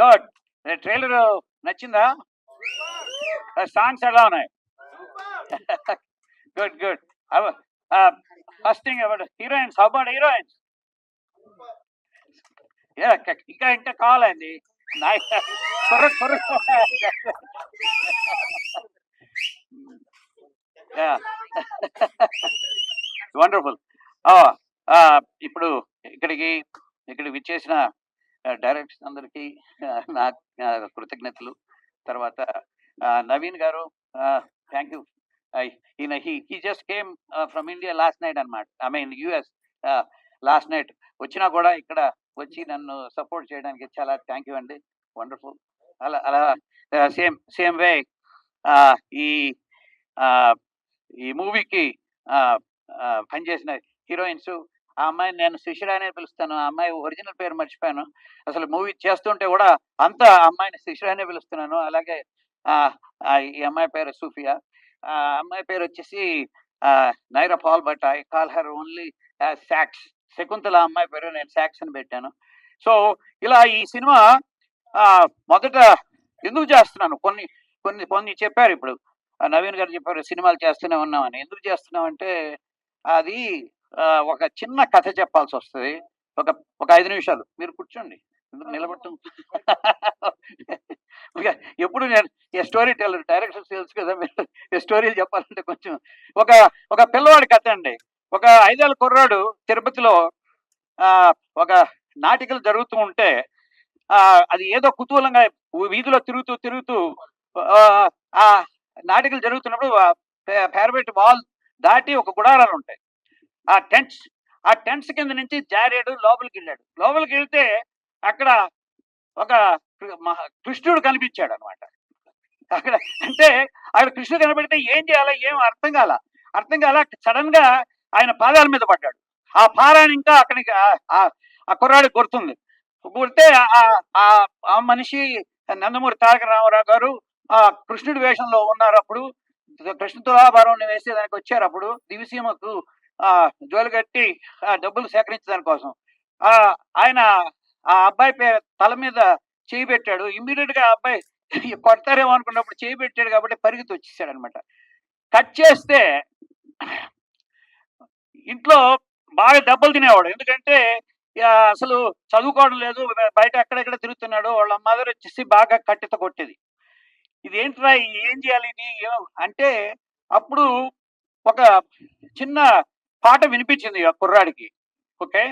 Good. Trailer నచ్చిందా? Songs ఎలా ఉన్నాయి? Good good. First thing about heroines, how about heroines? ఇంకా ఇంకా కావాలండి. వండర్ఫుల్. ఇప్పుడు ఇక్కడికి విచ్చేసిన డైరెక్టర్స్ అందరికీ నా కృతజ్ఞతలు. తర్వాత నవీన్ గారు, థ్యాంక్ యూ. ఈయన he just came from India last night అనమాట. I mean US last night. వచ్చినా కూడా ఇక్కడ వచ్చి నన్ను సపోర్ట్ చేయడానికి చాలా థ్యాంక్ యూ అండి. వండర్ఫుల్. అలా అలా సేమ్ వే ఈ ఈ మూవీకి పనిచేసిన హీరోయిన్స్, ఆ అమ్మాయిని నేను శిశిర అనే పిలుస్తాను. ఆ అమ్మాయి ఒరిజినల్ పేరు మర్చిపోయాను. అసలు మూవీ చేస్తుంటే కూడా అంతా అమ్మాయిని శిశిర అనే పిలుస్తున్నాను. అలాగే ఈ అమ్మాయి పేరు సూఫియా. ఆ అమ్మాయి పేరు వచ్చేసి Naira Paul, but I call her only Shaks. Shakuntala అమ్మాయి పేరు, నేను శాక్స్ అని పెట్టాను. సో ఇలా ఈ సినిమా మొదట ఎందుకు చేస్తున్నాను, కొన్ని కొన్ని కొన్ని చెప్పారు. ఇప్పుడు నవీన్ గారు చెప్పారు సినిమాలు చేస్తూనే ఉన్నామని. ఎందుకు చేస్తున్నామంటే అది ఒక చిన్న కథ చెప్పాల్సి వస్తుంది. ఒక 5 నిమిషాలు మీరు కూర్చోండి, ఎందుకు నిలబడటం? ఎప్పుడు నేను స్టోరీ టెల్లర్, డైరెక్షన్ తెలుసు కదా, మీరు స్టోరీలు చెప్పాలంటే కొంచెం ఒక పిల్లవాడి కథ అండి. ఒక 5 ఏళ్ళ కుర్రాడు తిరుపతిలో ఒక నాటికలు జరుగుతూ ఉంటే అది ఏదో కుతూహలంగా వీధిలో తిరుగుతూ ఆ నాటికలు జరుగుతున్నప్పుడు పారాబెట్ వాల్ దాటి ఒక గుడారాలు ఉంటాయి. ఆ టెంట్స్ కింద నుంచి జారాడు, లోపలికి వెళ్తే అక్కడ ఒక కృష్ణుడు కనిపించాడు అనమాట. అక్కడ అంటే అక్కడ కృష్ణుడు కనబడితే ఏం చేయాలో ఏం అర్థం కాల. సడన్ గా ఆయన పాదాల మీద పడ్డాడు. ఆ పారాన్ని ఇంకా అక్కడికి ఆ కుర్రాడికి గుర్తుంది. గుర్తే ఆ మనిషి నందమూరి తారక రామారావు గారు ఆ కృష్ణుడి వేషంలో ఉన్నారు. అప్పుడు కృష్ణ తులాభారం వేసేదానికి వచ్చారు. అప్పుడు దివిసీమకు జోలు కట్టి డబ్బులు సేకరించడానికి కోసం ఆయన ఆ అబ్బాయి తల మీద చేయి పెట్టాడు. ఇమ్మీడియట్ గా అబ్బాయి కొడతారేమో అనుకున్నప్పుడు చేయి పెట్టాడు కాబట్టి పరిగెత్తి వచ్చేసాడు అనమాట. కట్ చేస్తే ఇంట్లో బాగా దెబ్బలు తినేవాడు. ఎందుకంటే అసలు చదువుకోవడం లేదు, బయట ఎక్కడెక్కడ తిరుగుతున్నాడు. వాళ్ళ మదర్ వచ్చేసి బాగా కట్టెతో కొట్టేది. ఇదేంట్రా, ఏం చేయాలి ఇది అంటే అప్పుడు ఒక చిన్న పాట వినిపించింది ఆ కుర్రాడికి. ఓకే,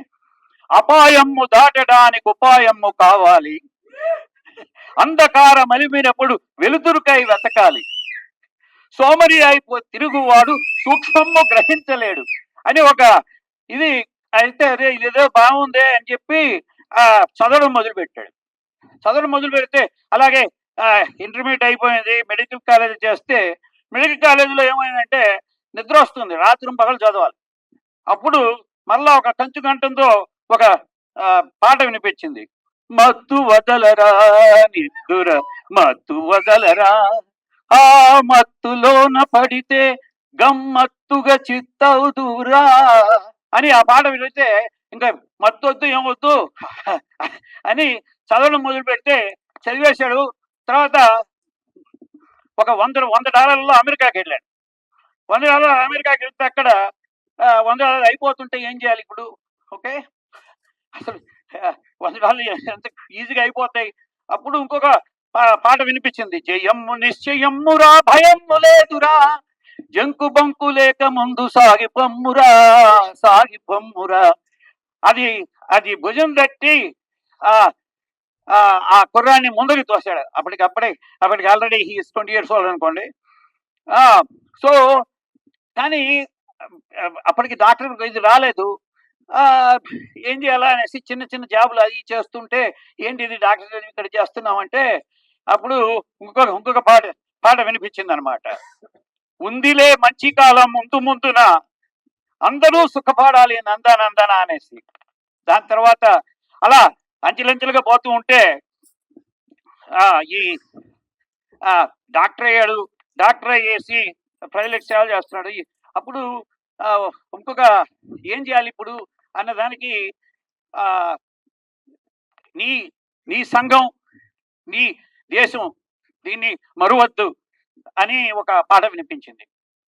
అపాయము దాటడానికి ఉపాయము కావాలి, అంధకారం అలిమినప్పుడు వెలుతురుకై వెతకాలి, సోమరి అయిపో తిరుగువాడు సూక్ష్మము గ్రహించలేడు అని ఒక ఇది అయితే అదే ఇదేదో బాగుందే అని చెప్పి చదవడం మొదలు పెడితే అలాగే ఇంటర్మీడియట్ అయిపోయింది, మెడికల్ కాలేజ్ చేస్తే మెడికల్ కాలేజీలో ఏమైందంటే నిద్ర వస్తుంది, రాత్రి పగలు చదవాలి. అప్పుడు మళ్ళా ఒక కంచు గంటంతో ఒక పాట వినిపించింది. మత్తు వదలరా నిద్దుర మత్తు వదలరా, ఆ మత్తులోన పడితే గమ్మత్తుగా చిత్తవుదురా అని ఆ పాట వినితే ఇంకా మత్తు వద్దు ఏమొద్దు అని చదవడం మొదలు పెడితే చదివేశాడు. తర్వాత ఒక $100 అమెరికాకి వెళ్ళాడు. $100 అమెరికాకి వెళ్తే అక్కడ $100 అయిపోతుంటే ఏం చేయాలి ఇప్పుడు? ఓకే, అసలు $100 ఎంత ఈజీగా అయిపోతాయి. అప్పుడు ఇంకొక పాట వినిపించింది. జయమ్ము నిశ్చయమ్మురా భయమ్ము లేదురా, జంకు బంకు లేక ముందు సాగి పొమ్మురా. అది భుజం తట్టి ఆ కుర్రాన్ని ముందుకు తోశాడు. అప్పటికి ఆల్రెడీ హీఈస్ 20 years old అనుకోండి. సో కానీ అప్పటికి డాక్టర్ ఇది రాలేదు. ఏం చేయాలా అనేసి చిన్న చిన్న జాబులు అది చేస్తుంటే, ఏంటి ఇది డాక్టర్ ఇక్కడ చేస్తున్నామంటే అప్పుడు ఇంకొక పాట వినిపించింది అనమాట. ఉందిలే మంచి కాలం ముందున అందరూ సుఖపడాలి నందనందన అనేసి. దాని తర్వాత అలా అంచెలంచెలుగా పోతూ ఉంటే ఈ డాక్టర్ అయ్యేసి ప్రజలకు సేవ చేస్తున్నాడు. అప్పుడు ఇంకొక ఏం చేయాలి ఇప్పుడు అన్నదానికి నీ సంఘం నీ దేశం దీన్ని మరువద్దు అని ఒక పాట వినిపించింది.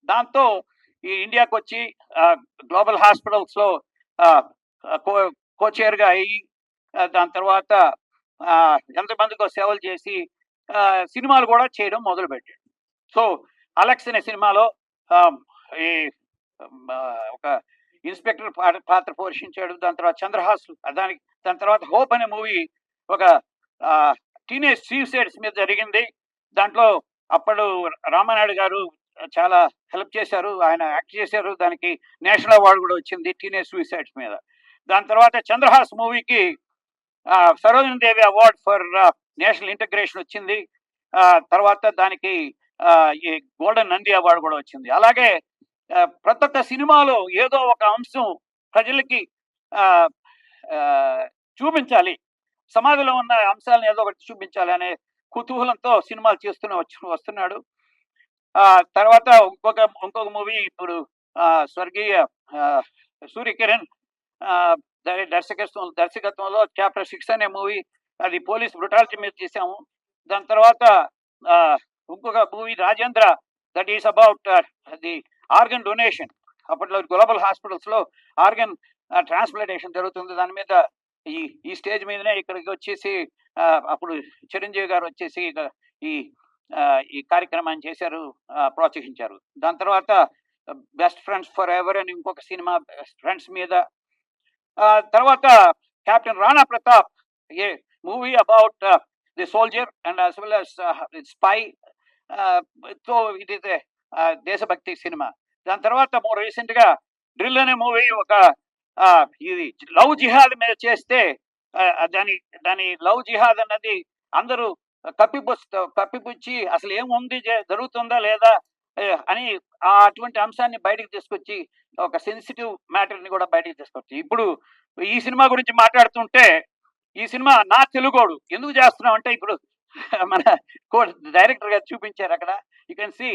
దాంతో ఈ ఇండియాకి వచ్చి గ్లోబల్ హాస్పిటల్స్లో కో కోచైర్గా అయ్యి దాని తర్వాత ఎంతమందికో సేవలు చేసి సినిమాలు కూడా చేయడం మొదలుపెట్టాడు. సో అలెక్స్ అనే సినిమాలో ఈ ఒక ఇన్స్పెక్టర్ పాత్ర పోషించాడు. దాని తర్వాత చంద్రహాస్ దాని తర్వాత హోప్ అనే మూవీ ఒక టీనేజ్ సూసైడ్స్ మీద జరిగింది. దాంట్లో అప్పుడు రామానాయుడు గారు చాలా హెల్ప్ చేశారు. ఆయన యాక్ట్ చేశారు. దానికి నేషనల్ అవార్డు కూడా వచ్చింది టీనేజ్ సూసైడ్స్ మీద. దాని తర్వాత చంద్రహాస్ మూవీకి సరోజినీ దేవి అవార్డ్ ఫర్ నేషనల్ ఇంటిగ్రేషన్ వచ్చింది. తర్వాత దానికి ఈ గోల్డెన్ నంది అవార్డు కూడా వచ్చింది. అలాగే ప్రతి ఒక్క సినిమాలో ఏదో ఒక అంశం ప్రజలకి చూపించాలి, సమాజంలో ఉన్న అంశాలను ఏదో ఒకటి చూపించాలి అనే కుతూహలంతో సినిమాలు వస్తున్నాడు. తర్వాత ఇంకొక మూవీ ఇప్పుడు స్వర్గీయ సూర్యకిరణ్ దర్శకత్వంలో చాప్టర్ 6 అనే మూవీ, అది పోలీస్ బ్రుటాలిటీ మీద చేసాము. దాని తర్వాత ఇంకొక movie Rajendra, that is about the organ donation. అప్పట్లో గ్లోబల్ హాస్పిటల్స్లో ఆర్గన్ ట్రాన్స్ప్లాంటేషన్ జరుగుతుంది. దాని మీద ఈ స్టేజ్ మీదనే ఇక్కడికి వచ్చేసి అప్పుడు చిరంజీవి గారు వచ్చేసి ఈ కార్యక్రమాన్ని చేశారు, ప్రోత్సహించారు. దాని తర్వాత బెస్ట్ ఫ్రెండ్స్ ఫర్ ఎవర్ అని ఇంకొక సినిమా ఫ్రెండ్స్ మీద. తర్వాత captain Rana Pratap, A movie about the soldier and as well as spy. So ఇది దేశభక్తి సినిమా. దాని తర్వాత మోర్ రీసెంట్ గా డ్రిల్ అనే మూవీ ఒక ఇది లవ్ జిహాద్ మీద చేస్తే దాని లవ్ జిహాద్ అన్నది అందరూ కప్పిపుచ్చి అసలు ఏముంది జరుగుతుందా లేదా అని అటువంటి అంశాన్ని బయటకు తీసుకొచ్చి ఒక సెన్సిటివ్ మ్యాటర్ ని కూడా బయటకు తీసుకొచ్చి ఇప్పుడు ఈ సినిమా గురించి మాట్లాడుతుంటే, ఈ సినిమా నా తెలుగోడు ఎందుకు చేస్తున్నాం అంటే ఇప్పుడు మన డైరెక్టర్ గారు చూపించారు అక్కడ. You can see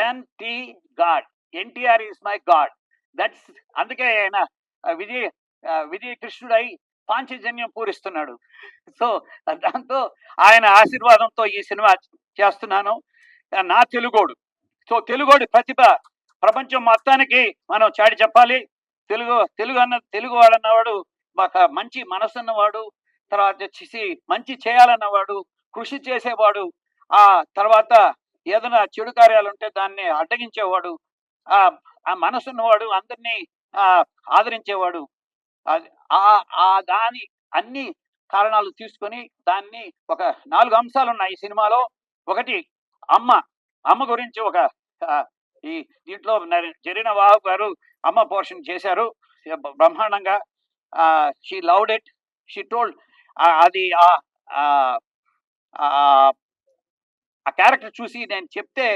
NT God, NTR is my God. That's అందుకే ఆయన విజయ కృష్ణుడై పాంచజన్యం పూరిస్తున్నాడు. సో దాంతో ఆయన ఆశీర్వాదంతో ఈ సినిమా చేస్తున్నాను. నా తెలుగోడు. సో తెలుగోడి ప్రతిభ ప్రపంచం మొత్తానికి మనం చాటి చెప్పాలి. తెలుగు వాడు అన్నవాడు మంచి మనసు ఉన్నవాడు, తర్వాత వచ్చేసి మంచి చేయాలన్నవాడు, కృషి చేసేవాడు, ఆ తర్వాత ఏదైనా చెడు కార్యాలు ఉంటే దాన్ని అడ్డగించేవాడు, ఆ మనసు ఉన్నవాడు, అందరినీ ఆదరించేవాడు. దాని అన్ని కారణాలు తీసుకొని దాన్ని ఒక 4 అంశాలు ఉన్నాయి ఈ సినిమాలో. ఒకటి అమ్మ గురించి ఒక ఈ దీంట్లో జరీనా వాహబ్ గారు అమ్మ పోర్షన్ చేశారు బ్రహ్మాండంగా. She loved it, she told. అది ఆ క్యారెక్టర్ చూసి నేను చెప్తే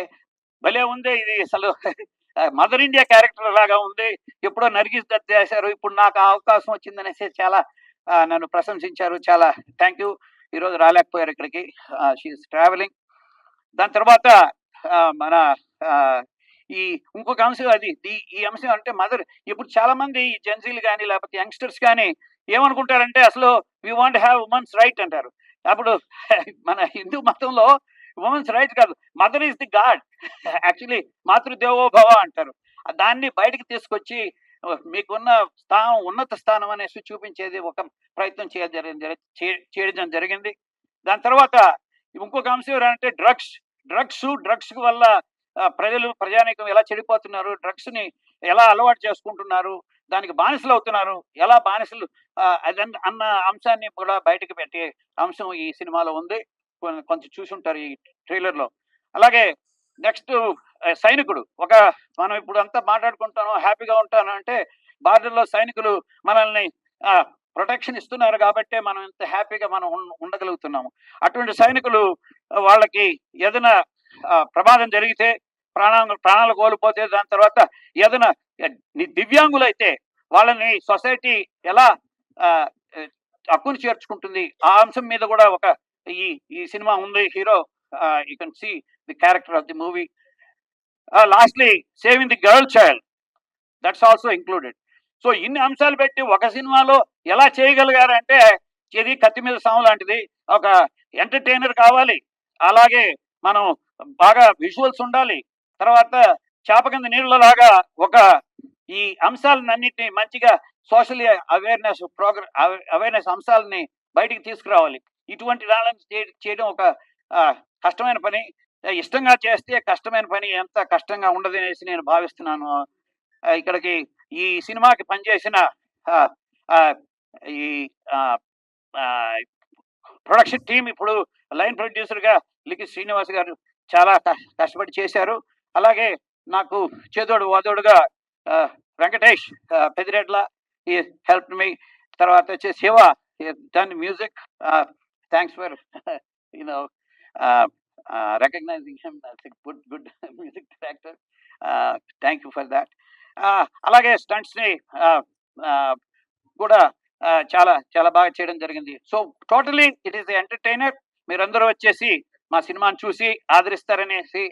భలే ఉంది, ఇది అసలు మదర్ ఇండియా క్యారెక్టర్ లాగా ఉంది, ఎప్పుడో నర్గిస్ దత్ చేశారు, ఇప్పుడు నాకు ఆ అవకాశం వచ్చిందనేసి చాలా నన్ను ప్రశంసించారు. చాలా థ్యాంక్ యూ. ఈరోజు రాలేకపోయారు ఇక్కడికి, షీఈస్ ట్రావెలింగ్. దాని తర్వాత మన ఇంకొక అంశం అది ఈ అంశం అంటే మదర్. ఇప్పుడు చాలా మంది జెన్సీలు కానీ లేకపోతే యంగ్స్టర్స్ కానీ ఏమనుకుంటారంటే అసలు we want have women's right అంటారు. అప్పుడు మన హిందూ మతంలో ఉమెన్స్ రైట్ కాదు, mother is the God. Actually మాతృదేవో భవ అంటారు. దాన్ని బయటకు తీసుకొచ్చి మీకున్న ఉన్నత స్థానం అనేసి చూపించేది ఒక ప్రయత్నం చేయడం జరిగింది. దాని తర్వాత ఇంకొక అంశం ఏంటంటే డ్రగ్స్ వల్ల ప్రజానీకం ఎలా చెడిపోతున్నారు, డ్రగ్స్ ని ఎలా అలవాటు చేసుకుంటున్నారు, దానికి బానిసలు అవుతున్నారు, ఎలా బానిసలు అన్న అంశాన్ని కూడా బయటకు పెట్టే అంశం ఈ సినిమాలో ఉంది. కొంచెం చూసి ఉంటారు ఈ ట్రైలర్ లో. అలాగే నెక్స్ట్ సైనికుడు. మనం ఇప్పుడు అంతా మాట్లాడుకుంటాను, హ్యాపీగా ఉంటాను అంటే బార్డర్లో సైనికులు మనల్ని ప్రొటెక్షన్ ఇస్తున్నారు కాబట్టే మనం ఇంత హ్యాపీగా మనం ఉండగలుగుతున్నాము. అటువంటి సైనికులు వాళ్ళకి ఏదైనా ప్రమాదం జరిగితే, ప్రాణాలు కోల్పోతే, దాని తర్వాత ఏదైనా దివ్యాంగులైతే వాళ్ళని సొసైటీ ఎలా హక్కును చేర్చుకుంటుంది, ఆ అంశం మీద కూడా ఒక ఈ సినిమా ఉంది. Hero, you can see the character of the movie. Lastly saving the girl child, that's also included. So ఇన్ని అంశాలు పెట్టి ఒక సినిమాలో ఎలా చేయగలిగారంటే ఇది కత్తి మీద సాము లాంటిది. ఒక ఎంటర్టైనర్ కావాలి, అలాగే మనం బాగా విజువల్స్ ఉండాలి, తర్వాత చేప కింద నీళ్ళలాగా ఒక ఈ అంశాలన్నింటినీ మంచిగా సోషల్ అవేర్నెస్ అంశాలని బయటికి తీసుకురావాలి. ఇటువంటి దానిని చేయడం ఒక కష్టమైన పని. ఇష్టంగా చేస్తే కష్టమైన పని ఎంత కష్టంగా ఉండదనేసి నేను భావిస్తున్నాను. ఇక్కడికి ఈ సినిమాకి పనిచేసిన ఆహ్, ఆహ్, ఈ ఆహ్, ఆహ్, ప్రొడక్షన్ టీమ్ ఇప్పుడు లైన్ ప్రొడ్యూసర్‌గా లిఖి శ్రీనివాస్ గారు చాలా కష్టపడి చేశారు. అలాగే నాకు చేదోడు వాదోడుగా ah, Venkatesh Pedireddla he helped me. తర్వాత వచ్చేసి Shiva done music. Thanks for you know recognizing him as a good music director. Thank you for thought. అలాగే స్టంట్స్‌ని ఆహ్, ఆహ్, కూడా చాలా చాలా బాగా చేయడం జరిగింది. So totally it is entertainer. మీరందరూ వచ్చేసి మా సినిమాని చూసి ఆదరిస్తారనేసి,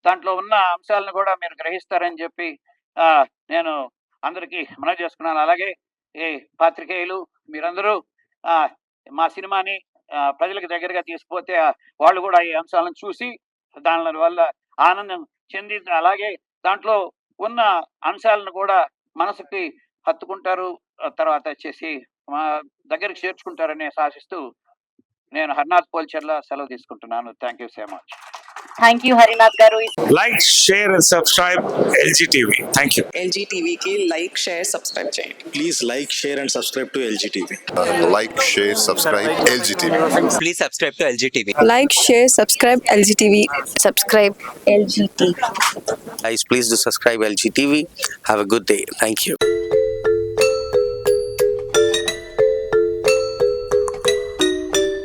దాంట్లో ఉన్న అంశాలను కూడా మీరు గ్రహిస్తారని చెప్పి నేను అందరికీ మనవి చేసుకున్నాను. అలాగే ఈ పాత్రికేయులు మీరందరూ మా సినిమాని ప్రజలకు దగ్గరగా తీసుకుపోతే వాళ్ళు కూడా ఈ అంశాలను చూసి దాని వల్ల ఆనందం చెంది, అలాగే దాంట్లో ఉన్న అంశాలను కూడా మనసుకి హత్తుకుంటారు. తర్వాత వచ్చేసి మా దగ్గరికి చేర్చుకుంటారని ఆశిస్తూ నేను హరినాథ్ పోల్చర్ల సెలవు తీసుకుంటున్నాను. Thank you so much. Thank you Harinath garu. Like, share and subscribe LGTV. Thank you. ఎల్జీటీవీకి లైక్ షేర్ సబ్స్క్రైబ్ చేయండి. Please like, share and subscribe to LGTV. Like, share, subscribe LGTV. Please subscribe to LGTV. Like, share, subscribe LGTV. Subscribe LGTV. Guys, please do subscribe LGTV. Have a good day. Thank you.